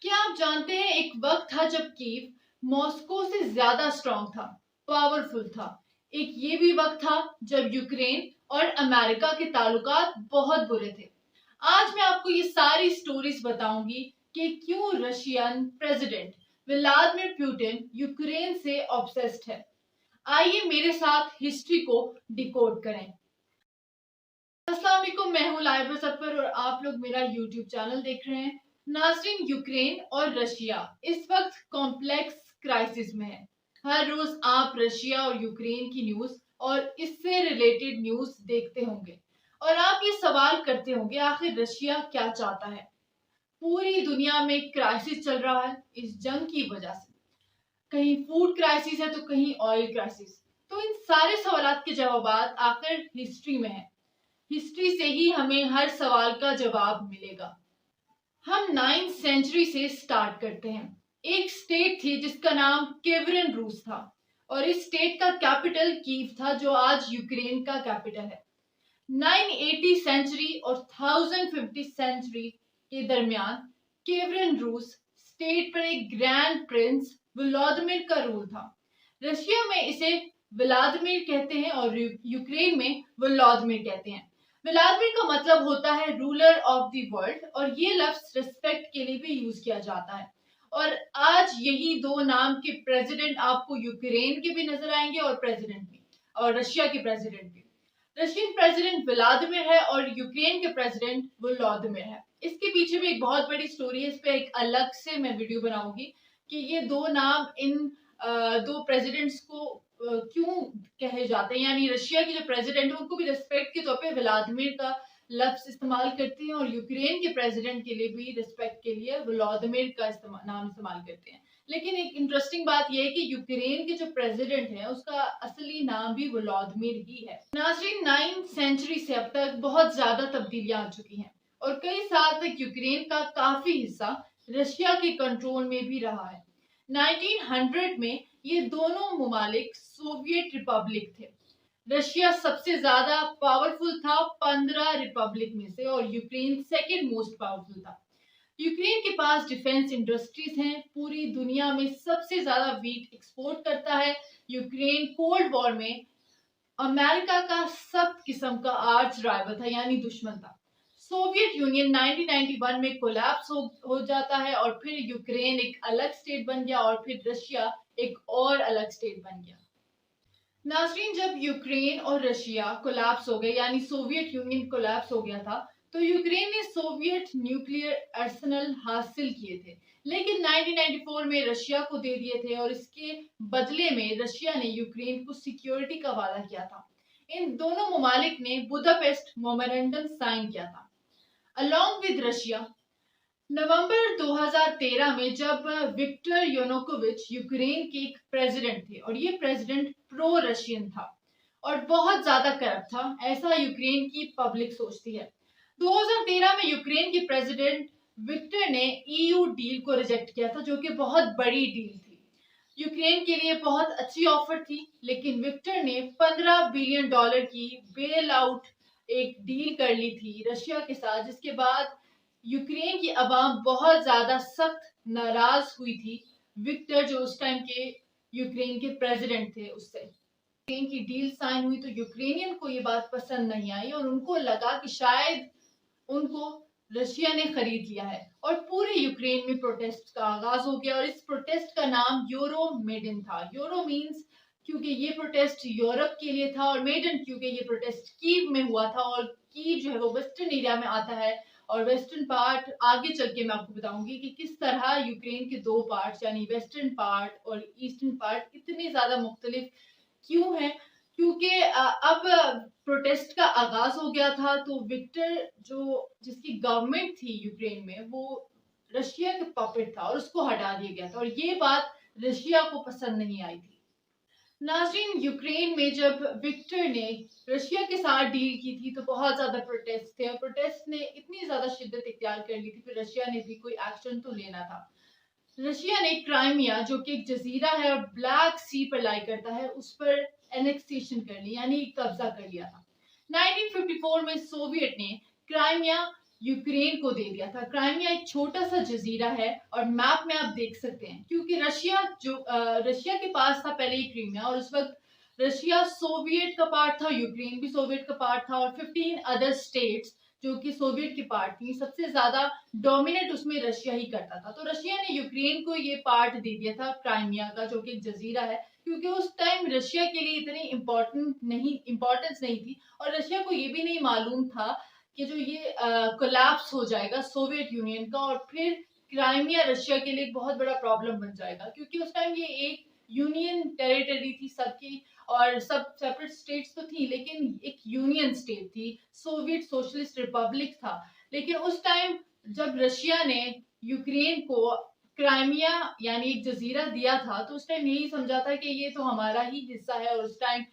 क्या आप जानते हैं एक वक्त था जब कीव मॉस्को से ज्यादा स्ट्रांग था, पावरफुल था। एक ये भी वक्त था जब यूक्रेन और अमेरिका के ताल्लुकात बहुत बुरे थे। आज मैं आपको ये सारी स्टोरीज बताऊंगी कि क्यों Russian president Vladimir Putin Ukraine से ऑब्सेस्ड है। आइए मेरे साथ हिस्ट्री को डिकोड करें। अस्सलाम वालेकुम, मैं हूं लाइबा सफर और आप लोग मेरा यूट्यूब चैनल देख रहे हैं। नाज़रीन, यूक्रेन और रशिया इस वक्त कॉम्प्लेक्स क्राइसिस में है। हर रोज आप रशिया और यूक्रेन की न्यूज और इससे रिलेटेड न्यूज देखते होंगे और आप ये सवाल करते होंगे आखिर रशिया क्या चाहता है। पूरी दुनिया में क्राइसिस चल रहा है इस जंग की वजह से। कहीं फूड क्राइसिस है तो कहीं ऑयल क्राइसिस। तो इन सारे सवालात के जवाब आखिर हिस्ट्री में है। हिस्ट्री से ही हमें हर सवाल का जवाब मिलेगा। हम 9th सेंचुरी से स्टार्ट करते हैं। एक स्टेट थी जिसका नाम केवरन रूस था और इस स्टेट का कैपिटल कीव था जो आज यूक्रेन का कैपिटल है। 980 सेंचुरी और 1050 सेंचुरी के दरमियान केवरन रूस स्टेट पर एक ग्रैंड प्रिंस व्लादिमीर का रूल था। रशिया में इसे व्लादिमीर कहते हैं और यूक्रेन में व्लादिमीर कहते हैं। व्लादिमीर का मतलब होता है रूलर ऑफ द वर्ल्ड और ये लफ्ज रिस्पेक्ट के लिए भी यूज किया जाता है। और आज यही दो नाम के प्रेसिडेंट आपको यूक्रेन के भी नजर आएंगे और प्रेसिडेंट भी, और रशिया के प्रेसिडेंट भी। रशियन प्रेसिडेंट व्लादिमीर है और यूक्रेन के प्रेसिडेंट व्लादिमीर है। इसके पीछे भी एक बहुत बड़ी स्टोरी है, इस पे एक अलग से मैं वीडियो बनाऊंगी कि ये दो नाम इन दो प्रेसिडेंट्स को क्यों कहे जाते हैं। यानी रशिया की जो प्रेसिडेंट है उनको भी रिस्पेक्ट के तौर पे व्लादिमीर का लफ्ज इस्तेमाल करते हैं और यूक्रेन के प्रेसिडेंट के लिए भी रिस्पेक्ट के लिए व्लादिमीर का नाम इस्तेमाल करते हैं। लेकिन एक इंटरेस्टिंग बात यह है कि यूक्रेन के जो प्रेसिडेंट है उसका असली नाम भी व्लादिमीर ही है। नाज़रीन, 9th सेंचुरी से अब तक बहुत ज्यादा तब्दीलियां आ चुकी हैं और कई साल तक यूक्रेन का काफी हिस्सा रशिया के कंट्रोल में भी रहा है। 1900 में ये दोनों ममालिक सोवियत रिपब्लिक थे। रशिया सबसे ज्यादा पावरफुल था 15 रिपब्लिक में से और यूक्रेन सेकेंड मोस्ट पावरफुल था। यूक्रेन के पास डिफेंस इंडस्ट्रीज हैं, पूरी दुनिया में सबसे ज्यादा वीट एक्सपोर्ट करता है। यूक्रेन कोल्ड वॉर में अमेरिका का सब किस्म का आर्च राइवल था, यानी दुश्मन था। सोवियत यूनियन 1991 में कोलैप्स हो जाता है और फिर यूक्रेन एक अलग स्टेट बन गया और फिर रशिया एक और अलग स्टेट बन गया। नाजरीन, जब यूक्रेन और रशिया कोलैप्स हो गए यानी सोवियत यूनियन कोलैप्स हो गया था तो यूक्रेन ने सोवियत न्यूक्लियर आर्सेनल हासिल किए थे, लेकिन 1994 में रशिया को दे दिए थे और इसके बदले में रशिया ने यूक्रेन को सिक्योरिटी का वादा किया था। इन दोनों ममालिक ने बुदापेस्ट मेमोरेंडम साइन किया था अलॉन्ग विद रशिया। नवंबर 2013 में जब विक्टर यानुकोविच यूक्रेन के एक प्रेसिडेंट थे और ये प्रेसिडेंट प्रो रशियन था और बहुत ज्यादा करप्ट था, ऐसा यूक्रेन की पब्लिक सोचती है। 2013 में यूक्रेन के प्रेसिडेंट विक्टर ने ईयू डील को रिजेक्ट किया था जो कि बहुत बड़ी डील थी। यूक्रेन के लिए बहुत अच्छी ऑफर थी, लेकिन विक्टर ने $15 बिलियन की बेल आउट एक डील कर ली थी रशिया के साथ, जिसके बाद यूक्रेन की आवाम बहुत ज्यादा सख्त नाराज हुई थी विक्टर, जो उस टाइम के यूक्रेन के प्रेसिडेंट थे, उससे। यूक्रेन की डील साइन हुई तो यूक्रेनियन को ये बात पसंद नहीं आई और उनको लगा कि शायद उनको रशिया ने खरीद लिया है और पूरे यूक्रेन में प्रोटेस्ट का आगाज हो गया और इस प्रोटेस्ट का नाम यूरो मेडन था। यूरो मींस क्योंकि ये प्रोटेस्ट यूरोप के लिए था और मेडन क्योंकि ये प्रोटेस्ट कीव में हुआ था और कीव जो है वो वेस्टर्न एरिया में आता है और वेस्टर्न पार्ट आगे चल के मैं आपको बताऊंगी कि किस तरह यूक्रेन के दो पार्ट यानी वेस्टर्न पार्ट और ईस्टर्न पार्ट इतने ज्यादा मुख्तलिफ क्यों है। क्योंकि अब प्रोटेस्ट का आगाज हो गया था तो विक्टर जो जिसकी गवर्नमेंट थी यूक्रेन में वो रशिया के पपेट था और उसको हटा दिया गया था और ये बात रशिया को पसंद नहीं आई थी। नाज़रीन, यूक्रेन में जब विक्टर ने रशिया के साथ डील की थी तो बहुत ज्यादा प्रोटेस्ट थे और प्रोटेस्ट ने इतनी ज्यादा शिद्दत इख्तियार कर ली थी फिर रशिया ने भी कोई एक्शन तो लेना था। रशिया ने क्राइमिया जो कि एक जजीरा है और ब्लैक सी पर लाई करता है उस पर एनेक्सेशन कर ली यानी कब्जा कर लिया था। 1954 में सोवियत ने क्राइमिया यूक्रेन को दे दिया था। क्राइमिया एक छोटा सा जजीरा है और मैप में आप देख सकते हैं, क्योंकि रशिया के पास था पहले ही क्रीमिया, और उस वक्त रशिया सोवियत का पार्ट था, यूक्रेन भी सोवियत का पार्ट था, और 15 अदर स्टेट्स जो कि सोवियत की पार्ट थी, सबसे ज्यादा डोमिनेट उसमें रशिया ही करता था। तो रशिया ने यूक्रेन को ये पार्ट दे दिया था क्राइमिया का, जो कि एक जजीरा है, क्योंकि उस टाइम रशिया के लिए इतनी इम्पोर्टेंस नहीं थी, और रशिया को ये भी नहीं मालूम था कि जो ये कोलैप्स हो जाएगा सोवियत यूनियन का, और फिर क्राइमिया रशिया के लिए एक बहुत बड़ा प्रॉब्लम बन जाएगा, क्योंकि उस टाइम ये एक यूनियन टेरिटरी थी सबकी, और सब सेपरेट स्टेट्स तो थी, लेकिन एक यूनियन स्टेट थी, सोवियत सोशलिस्ट रिपब्लिक था। लेकिन उस टाइम जब रशिया ने यूक्रेन को क्राइमिया यानी एक जजीरा दिया था, तो उस टाइम यही समझा था कि ये तो हमारा ही हिस्सा है, और उस टाइम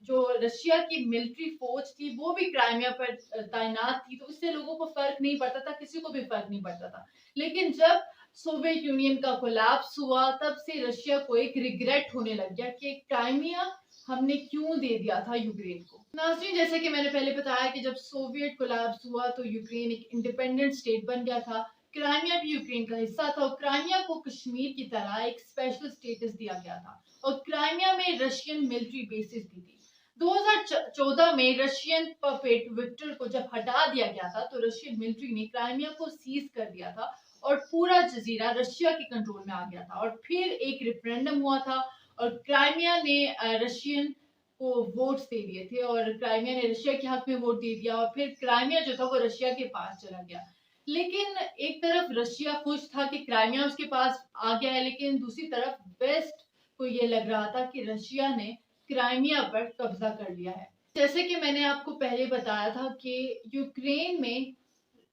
जो रशिया की मिलिट्री फौज थी वो भी क्राइमिया पर तैनात थी, तो इससे लोगों को फर्क नहीं पड़ता था, किसी को भी फर्क नहीं पड़ता था। लेकिन जब सोवियत यूनियन का कोलैप्स हुआ, तब से रशिया को एक रिग्रेट होने लग गया कि क्राइमिया हमने क्यों दे दिया था यूक्रेन को। नाज़रीन, जैसे कि मैंने पहले बताया कि जब सोवियत कोलैप्स हुआ तो यूक्रेन एक इंडिपेंडेंट स्टेट बन गया था, क्राइमिया भी यूक्रेन का हिस्सा था, और क्राइमिया को कश्मीर की तरह एक स्पेशल स्टेटस दिया गया था, और क्राइमिया में रशियन मिलिट्री बेसिस भी थी। 2014 में रशियन पपेट विक्टर को जब हटा दिया गया था, तो रशियन मिलिट्री ने क्राइमिया को सीज कर दिया था, और पूरा जजीरा रशिया के कंट्रोल में आ गया था, और फिर एक रेफरेंडम हुआ था, और क्राइमिया ने रशियन को वोट्स दे दिए थे, और क्राइमिया ने रशिया के हक में वोट दे दिया, और फिर क्राइमिया जो था वो रशिया के पास चला गया। लेकिन एक तरफ रशिया खुश था कि क्राइमिया उसके पास आ गया है, लेकिन दूसरी तरफ वेस्ट को ये लग रहा था कि रशिया ने क्राइमिया पर कब्जा कर लिया है। जैसे कि मैंने आपको पहले बताया था कि यूक्रेन में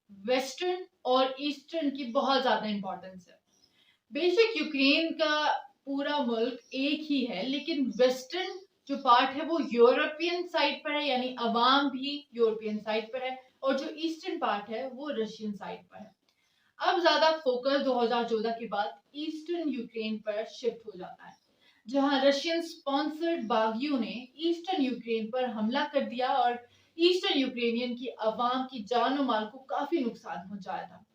वेस्टर्न और ईस्टर्न की बहुत ज्यादा इंपॉर्टेंस है। बेशक यूक्रेन का पूरा मुल्क एक ही है, लेकिन वेस्टर्न जो पार्ट है वो यूरोपियन साइड पर है, यानी अवाम भी यूरोपियन साइड पर है, और जो ईस्टर्न पार्ट है वो रशियन साइड पर है। अब ज्यादा फोकस 2014 के बाद ईस्टर्न यूक्रेन पर शिफ्ट हो जाता है, जहां रशियन स्पॉन्सर्ड बागियों ने ईस्टर्न यूक्रेन पर हमला कर दिया, और ईस्टर्न यूक्रेनियन की आवाम की जान और माल को काफी नुकसान पहुंचाया था।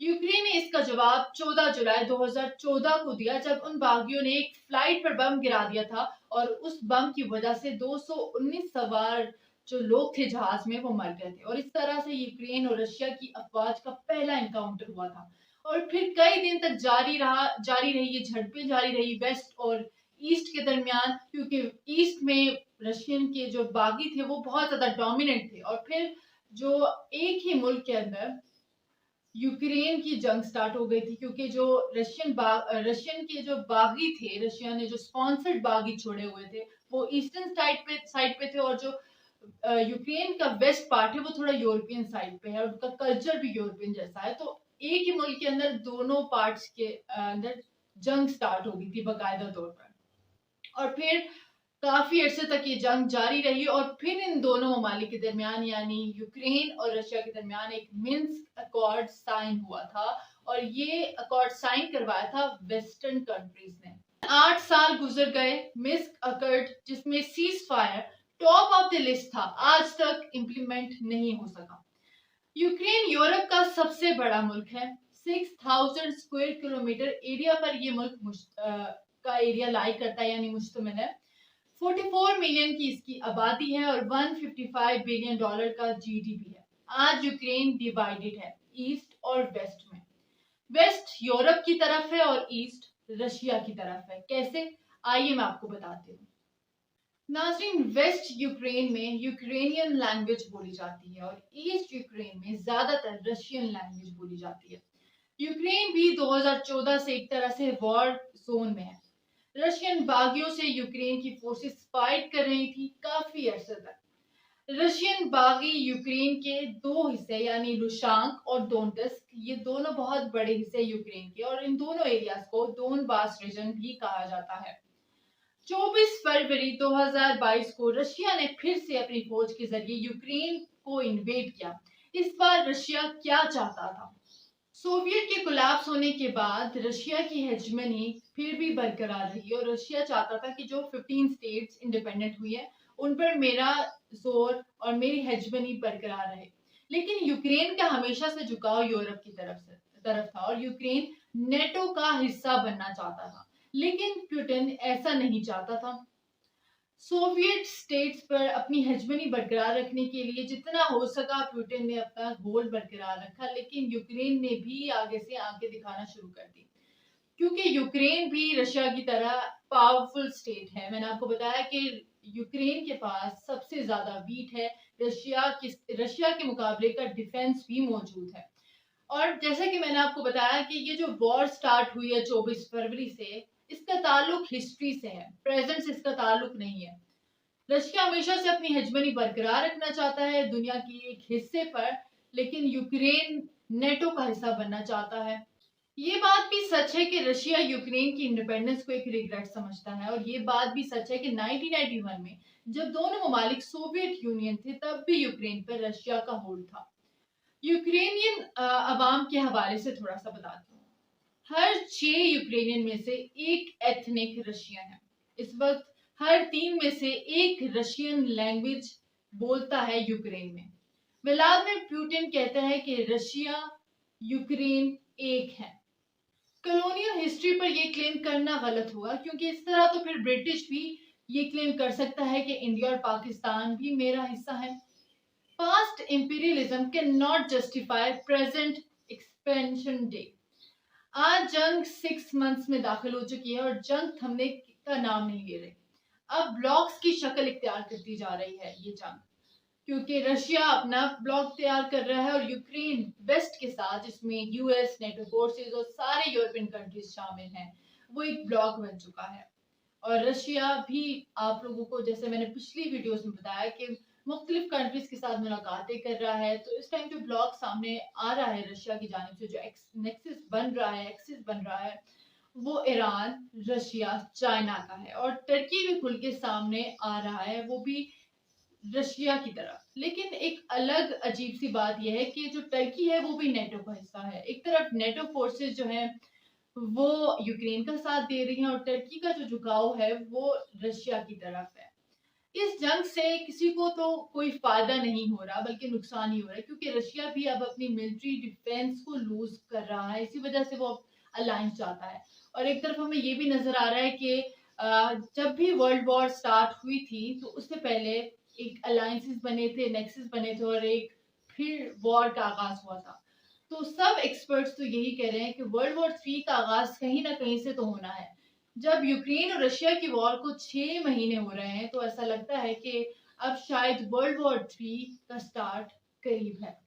यूक्रेन ने इसका जवाब 14 जुलाई 2014 को दिया, जब उन बागियों ने एक फ्लाइट पर बम गिरा दिया था, और उस बम की वजह से 219 सवार जो लोग थे जहाज में वो मर गए थे, और इस तरह से यूक्रेन और रशिया की अफवाज का पहला एनकाउंटर हुआ था। और फिर कई दिन तक जारी रही ये झड़पें, जारी रही वेस्ट और ईस्ट के दरमियान, क्योंकि ईस्ट में रशियन के जो बागी थे वो बहुत ज्यादा डोमिनेंट थे, और फिर जो एक ही मुल्क के अंदर यूक्रेन की जंग स्टार्ट हो गई थी, क्योंकि जो रशियन के जो बागी थे, रशिया ने जो स्पॉन्सर्ड बागी छोड़े हुए थे वो ईस्टर्न साइड पे थे, और जो यूक्रेन का वेस्ट पार्ट है वो थोड़ा यूरोपियन साइड पे है, और उनका कल्चर भी यूरोपियन जैसा है। तो एक ही मुल्क के अंदर दोनों पार्ट्स के अंदर जंग स्टार्ट हो गई थी बाकायदा तौर पर, और फिर काफी अरसे तक ये जंग जारी रही, और फिर इन दोनों ममालिक के दरमियान यानी यूक्रेन और रशिया के दरमियान एक मिन्स्क अकॉर्ड साइन हुआ था, और ये अकॉर्ड साइन करवाया था वेस्टर्न कंट्रीज ने। 8 साल गुजर गए, मिन्स्क अकॉर्ड जिसमें cease fire top of the list था, आज तक इम्प्लीमेंट नहीं हो सका। यूक्रेन यूरोप का सबसे बड़ा मुल्क है, 6000 स्क्वायर किलोमीटर एरिया पर ये मुल्क का एरिया लाई करता है, यानी मुश्तमिल है। 44 मिलियन की इसकी आबादी है, और 155 बिलियन डॉलर का जीडीपी है। आज यूक्रेन डिवाइडेड है ईस्ट और वेस्ट में। वेस्ट यूरोप की तरफ है और ईस्ट रशिया की तरफ है। कैसे, आइए मैं आपको बताती हूँ। नाज़रीन, वेस्ट यूक्रेन में यूक्रेनियन लैंग्वेज बोली जाती है, और ईस्ट यूक्रेन में ज्यादातर रशियन लैंग्वेज बोली जाती है। यूक्रेन भी 2014 से एक तरह से वॉर जोन में है। रशियन बागियों से यूक्रेन की फोर्सेस फाइट कर रही थी काफी अरसे तक। रशियन बागी यूक्रेन के दो हिस्से यानी लुशांक और डोनेट्स्क, ये दोनों बहुत बड़े हिस्से यूक्रेन के, और इन दोनों एरियाज को डोनबास रीजन भी कहा जाता है। 24 फरवरी 2022 को रशिया ने फिर से अपनी फौज के जरिए यूक्रेन को इन्वेड किया। इस बार रशिया क्या चाहता था? सोवियत के कोलैप्स होने के बाद रशिया की हेजमनी फिर भी बरकरार रही, और रशिया चाहता था कि जो 15 स्टेट्स इंडिपेंडेंट हुई है उन पर मेरा जोर और मेरी हेजमनी बरकरार रहे। लेकिन यूक्रेन का हमेशा से झुकाव यूरोप की तरफ था और यूक्रेन नेटो का हिस्सा बनना चाहता था, लेकिन पुतिन ऐसा नहीं चाहता था। सोवियत स्टेट्स पर अपनी हेजमनी बरकरार रखने के लिए जितना हो सका पुतिन ने अपना होल्ड बरकरार रखा, लेकिन यूक्रेन ने भी आगे से आगे दिखाना शुरू कर दी, क्योंकि यूक्रेन भी रशिया की तरह पावरफुल स्टेट है। मैंने आपको बताया कि यूक्रेन के पास सबसे ज्यादा वीट है, रशिया के मुकाबले का डिफेंस भी मौजूद है। और जैसे कि मैंने आपको बताया कि ये जो वॉर स्टार्ट हुई है 24 फरवरी से, इसका ताल्लुक हिस्ट्री से है, प्रेजेंट से इसका ताल्लुक नहीं है। रशिया हमेशा से अपनी हेजमनी बरकरार रखना चाहता है दुनिया की एक हिस्से पर, लेकिन यूक्रेन नेटो का हिस्सा बनना चाहता है। ये बात भी सच है कि रशिया यूक्रेन की इंडिपेंडेंस को एक रिग्रेट समझता है, और ये बात भी सच है कि 1991 में जब दोनों ममालिक सोवियत यूनियन थे, तब भी यूक्रेन पर रशिया का होल्ड था। यूक्रेनियन अवाम के हवाले से थोड़ा सा बताती हूँ। हर 6 यूक्रेनियन में से एक एथनिक रशियन है। इस वक्त हर 3 में से एक रशियन लैंग्वेज बोलता है यूक्रेन में। व्लादिमीर पुतिन कहता है कि रशिया यूक्रेन एक है। कॉलोनियल हिस्ट्री पर यह क्लेम करना गलत होगा, क्योंकि इस तरह तो फिर ब्रिटिश भी ये क्लेम कर सकता है कि इंडिया और पाकिस्तान भी मेरा हिस्सा है। Past imperialism cannot justify present expansion day. आज जंग 6 मंथ्स में दाखिल हो चुकी है और जंग थमने का नाम नहीं ले रही। अब ब्लॉक्स की शक्ल इख्तियार करती जा रही है ये जंग, क्योंकि रशिया अपना ब्लॉक तैयार कर रहा है और यूक्रेन वेस्ट के साथ, जिसमें यूएस, नेटो फोर्सेस और सारे यूरोपियन कंट्रीज शामिल हैं, वो एक ब्लॉक बन चुका है। और रशिया भी, आप लोगों को जैसे मैंने पिछली वीडियोस में बताया कि मुख्तलिफ कंट्रीज के साथ मुलाकातें कर रहा है, तो इस टाइम जो ब्लॉक सामने आ रहा है रशिया की जानिब से, जो एक्सिस बन रहा है, वो ईरान, रशिया, चाइना का है, और टर्की भी खुल के सामने आ रहा है, वो भी रशिया की तरफ। लेकिन एक अलग अजीब सी बात यह है कि जो टर्की है वो भी नेटो का हिस्सा है। एक तरफ नेटो फोर्सेस जो हैं वो यूक्रेन का साथ दे रही हैं, और टर्की का जो झुकाव है वो रशिया की तरफ है। इस जंग से किसी को तो कोई फायदा नहीं हो रहा, बल्कि नुकसान ही हो रहा है, क्योंकि रशिया भी अब अपनी मिलिट्री डिफेंस को लूज कर रहा है। इसी वजह से वो अलायंस चाहता है। और एक तरफ हमें ये भी नजर आ रहा है कि जब भी वर्ल्ड वॉर स्टार्ट हुई थी, तो उससे पहले एक अलायंसेस बने थे, नेक्सस बने थे, और एक फिर वॉर का आगाज हुआ था। तो सब एक्सपर्ट्स तो यही कह रहे हैं कि वर्ल्ड वॉर 3 का आगाज कहीं ना कहीं से तो होना है। जब यूक्रेन और रशिया की वॉर को 6 महीने हो रहे हैं, तो ऐसा लगता है कि अब शायद वर्ल्ड वॉर 3 का स्टार्ट करीब है।